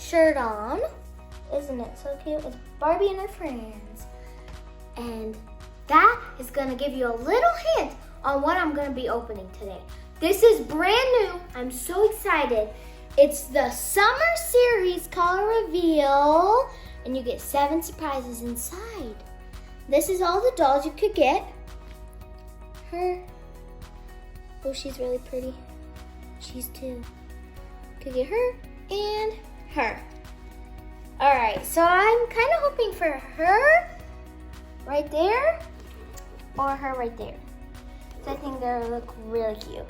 shirt on. Isn't it so cute? It's Barbie and her friends. And that is gonna give you a little hint on what I'm gonna be opening today. This is brand new. I'm so excited. It's the summer series color reveal, and you get 7 surprises inside. This is all the dolls you could get. Her. Oh, she's really pretty. She's 2. Could get her and her. All right, so I'm kind of hoping for her right there or her right there. So I think they look really cute.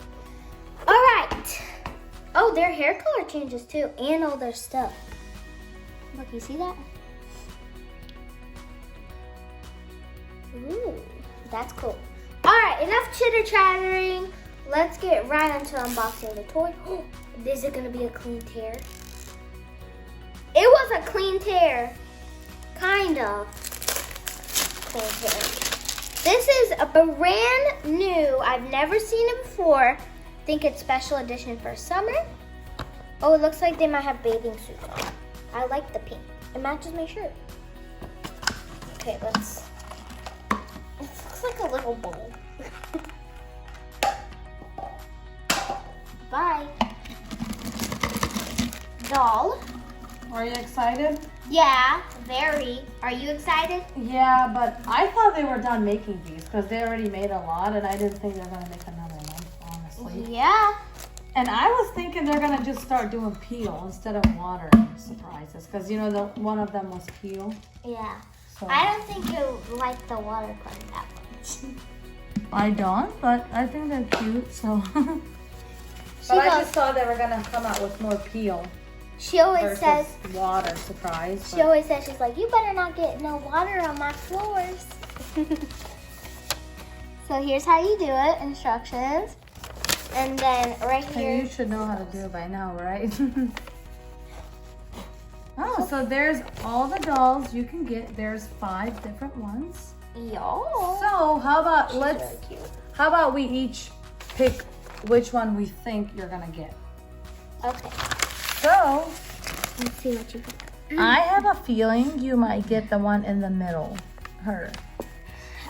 All right. Oh, their hair color changes too, and all their stuff. Look, you see that? Ooh, that's cool. All right, enough chitter chattering. Let's get right into unboxing the toy. Is it gonna be a clean tear? It was a clean tear, kind of. Clean tear. This is a brand new. I've never seen it before. I think it's special edition for summer. Oh, it looks like they might have bathing suits on. I like the pink. It matches my shirt. Okay, let's. It looks like a little bowl. Bye. Doll. Are you excited? Yeah, very. Are you excited? Yeah, but I thought they were done making these because they already made a lot, and I didn't think they were gonna make another one, honestly. Yeah. And I was thinking they're gonna just start doing peel instead of water surprises, because you know one of them was peel. Yeah. So. I don't think you like the water part that much. I don't, but I think they're cute. So. But I just thought they were gonna come out with more peel. She always says water surprise. She always says, she's like, you better not get no water on my floors. So here's how you do it, instructions. And then right here. You should know how to do it by now, right? Oh, so there's all the dolls you can get. There's 5 different ones. Yo. So how about Really how about we each pick which one we think you're gonna get. Okay. So Let's see what you got. I have a feeling you might get the one in the middle, her.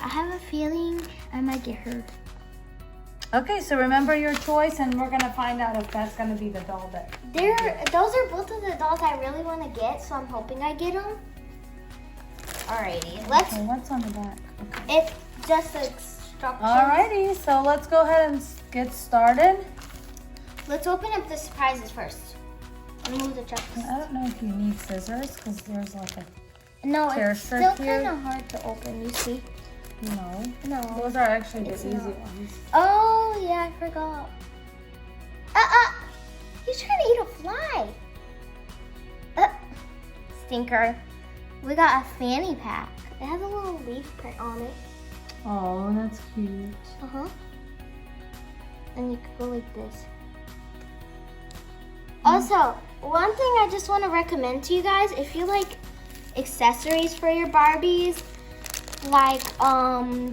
I have a feeling I might get her. Okay, so remember your choice, and we're gonna find out if that's gonna be the doll that. Those are both of the dolls I really want to get, so I'm hoping I get them. Alrighty, let's. Okay, what's on the back? Okay. It's just the instructions. Alrighty, so let's go ahead and get started. Let's open up the surprises first. Remove the checklist. I don't know if you need scissors because there's like a No, tear it's strip still here. kind of hard to open. You see? No. No. Those are actually the It's easy not. ones. Oh yeah, I forgot. He's trying to eat a fly. Stinker. We got a fanny pack. It has a little leaf print on it. Oh, that's cute. And you could go like this. Also, one thing I just want to recommend to you guys, if you like accessories for your Barbies, like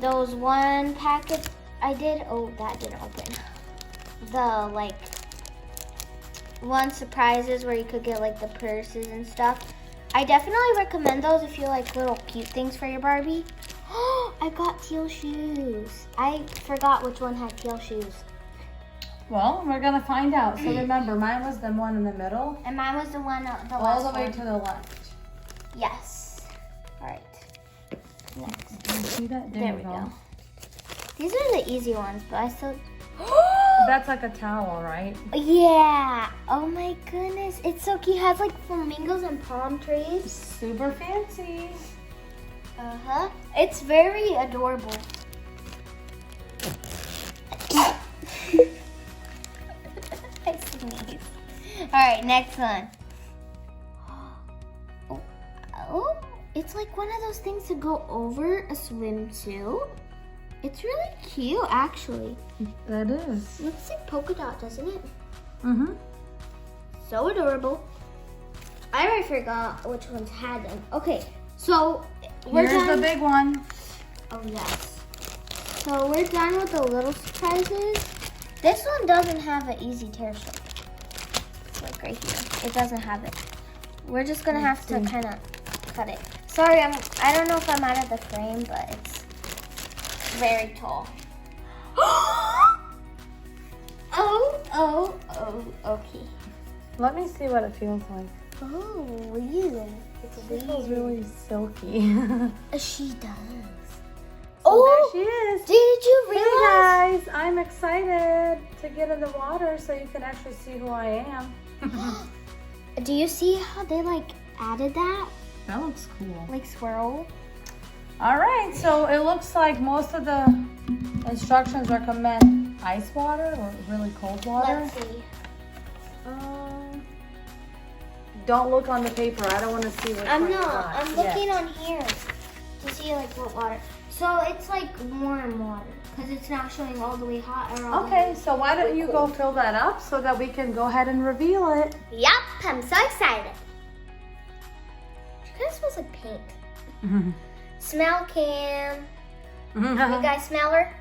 those one packet I did. Oh, that didn't open. The like one surprises where you could get like the purses and stuff. I definitely recommend those if you like little cute things for your Barbie. Oh, I got teal shoes. I forgot which one had teal shoes. Well, we're gonna find out. So remember, mine was the one in the middle. And mine was the one, all the way to the left. Yes. All right. Next. Can you see that? There we go. These are the easy ones, but I still. That's like a towel, right? Yeah. Oh my goodness, it's so cute. It has like flamingos and palm trees. Super fancy. It's very adorable. I sneeze. All right, next one. Oh, it's like one of those things to go over a swimsuit. It's really cute, actually. That is. Looks like polka dot, doesn't it? Mm-hmm. So adorable. I already forgot which ones had them. Okay, so we're Here's done. the big one. Oh, yes. So we're done with the little surprises. This one doesn't have an easy tear strip. Like right here. It doesn't have it. We're just gonna have to kind of cut it. Sorry, I don't know if I'm out of the frame, but it's very tall. Oh, okay. Let me see what it feels like. Oh, yeah. It feels really silky. She does. So there she is. Did you realize? Hey guys, I'm excited to get in the water so you can actually see who I am. Do you see how they like added that? That looks cool. Like swirl? All right, so it looks like most of the instructions recommend ice water or really cold water. Let's see. Don't look on the paper. I don't want to see what I'm not. I'm looking on here to see like what water. So it's like warm water because it's not showing all the way hot or all the Okay, way so why don't you go fill that up so that we can go ahead and reveal it. Yep, I'm so excited. It kind of smells like paint. Smell Cam. You guys smell her?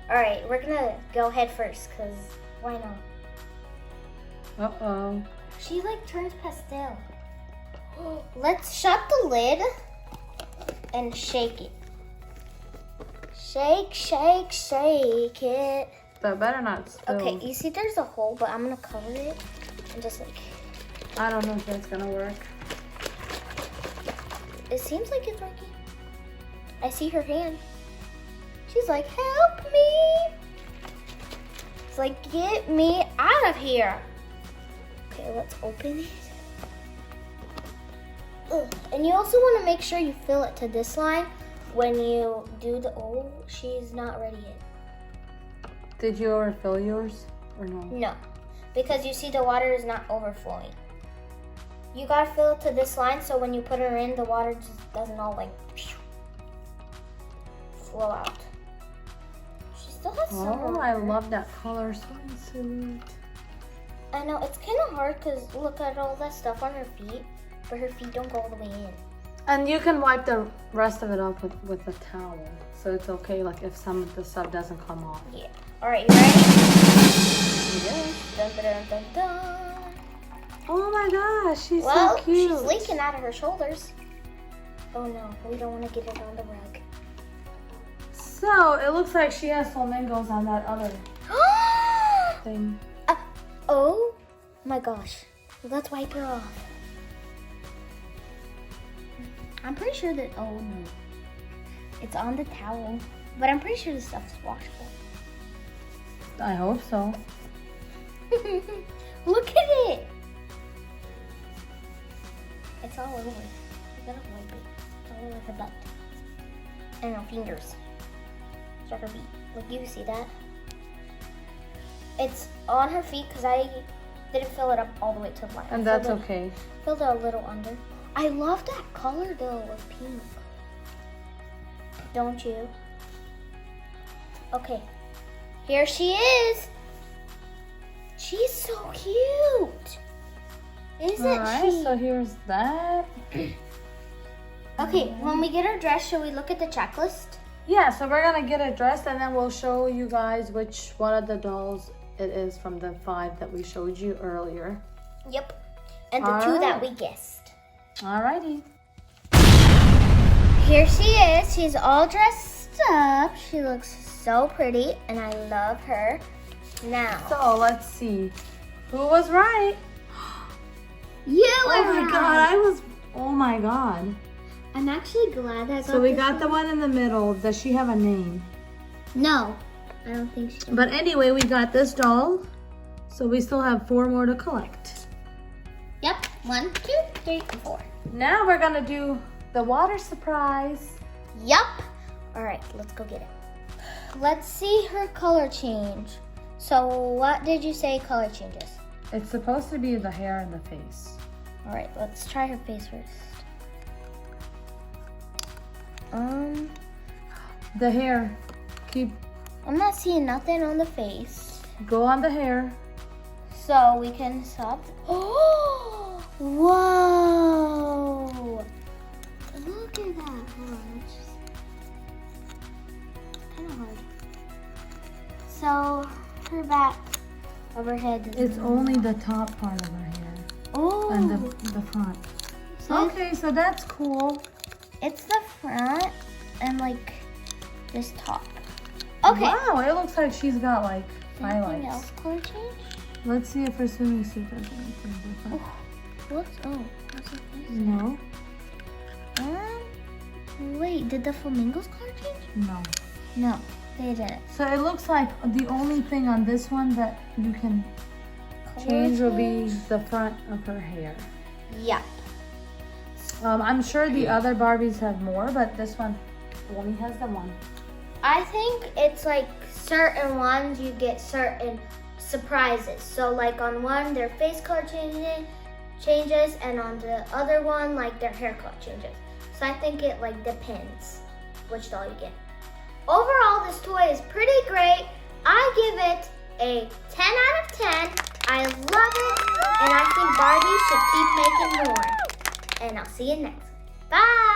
All right, we're gonna go head first because why not? Uh-oh. She like turns pastel. Let's shut the lid and shake it. Shake, shake, shake it. That better not spill. Okay, you see there's a hole, but I'm gonna cover it and just like. I don't know if that's gonna work. It seems like it's working. I see her hand. She's like, help me. It's like, get me out of here. Okay, let's open it. Ugh. And you also want to make sure you fill it to this line when you do the, oh, she's not ready yet. Did you overfill yours or no? No, because you see the water is not overflowing. You gotta fill it to this line so when you put her in, the water just doesn't all like flow out. She still has some Oh, water. I love that color swimsuit. I know, it's kind of hard because look at all that stuff on her feet, but her feet don't go all the way in. And you can wipe the rest of it off with a towel. So it's okay, like if some of the stuff doesn't come off. Yeah. All right, you ready? Yeah. Dun, dun, dun, dun, dun. Oh my gosh, she's Well, so cute. she's leaking out of her shoulders. Oh no, we don't want to get it on the rug. So it looks like she has flamingos on that other thing. Oh my gosh. Let's wipe her off. I'm pretty sure that, oh no. It's on the towel, but I'm pretty sure this stuff's washable. I hope so. Look at it. It's all over. You gotta wipe it. It's all over her butt. And her fingers. It's on her feet. Look, you see that? It's on her feet because I didn't fill it up all the way to the line. And that's okay. Filled it a little under. I love that color though of pink. Don't you? Okay. Here she is. She's so cute. Isn't Alright, she? so here's that. Okay, when we get her dressed, shall we look at the checklist? Yeah, so we're gonna get it dressed and then we'll show you guys which one of the dolls it is from the 5 that we showed you earlier. Yep. And the 2 that we guessed. Alrighty. Here she is. She's all dressed up. She looks so pretty and I love her. Now. So let's see. Who was right? You Oh my god, oh my god. I'm actually glad I got So we this got the one in the middle. Does she have a name? No, I don't think she does. But anyway, we got this doll. So we still have 4 more to collect. Yep, 1, 2, 3, 4. Now we're gonna do the water surprise. Yup. All right, let's go get it. Let's see her color change. So what did you say color changes? It's supposed to be the hair and the face. All right, let's try her face first. The hair. I'm not seeing nothing on the face. Go on the hair. So we can stop. Oh, whoa. Look at that. Hold on, it's just kind of hard. So her back of her head is It's only the top part of her hair. Oh. And the front. So Okay, so that's cool. it's the front and like this top. Okay. Wow, it looks like she's got like Anything highlights. else color change? Let's see if her swimming suit does anything different. What's it? No, Wait, did the flamingos color change? no. No, they didn't. So it looks like the only thing on this one that you can change will be the front of her hair. Yep. I'm sure the other Barbies have more, but this one only has the one. I think it's like certain ones you get certain surprises. So like on one, their face color changes, and on the other one, like their hair color changes. So I think it like depends which doll you get. Overall, this toy is pretty great. I give it a 10 out of 10. I love it, and I think Barbie should keep making more. And I'll see you next. Bye!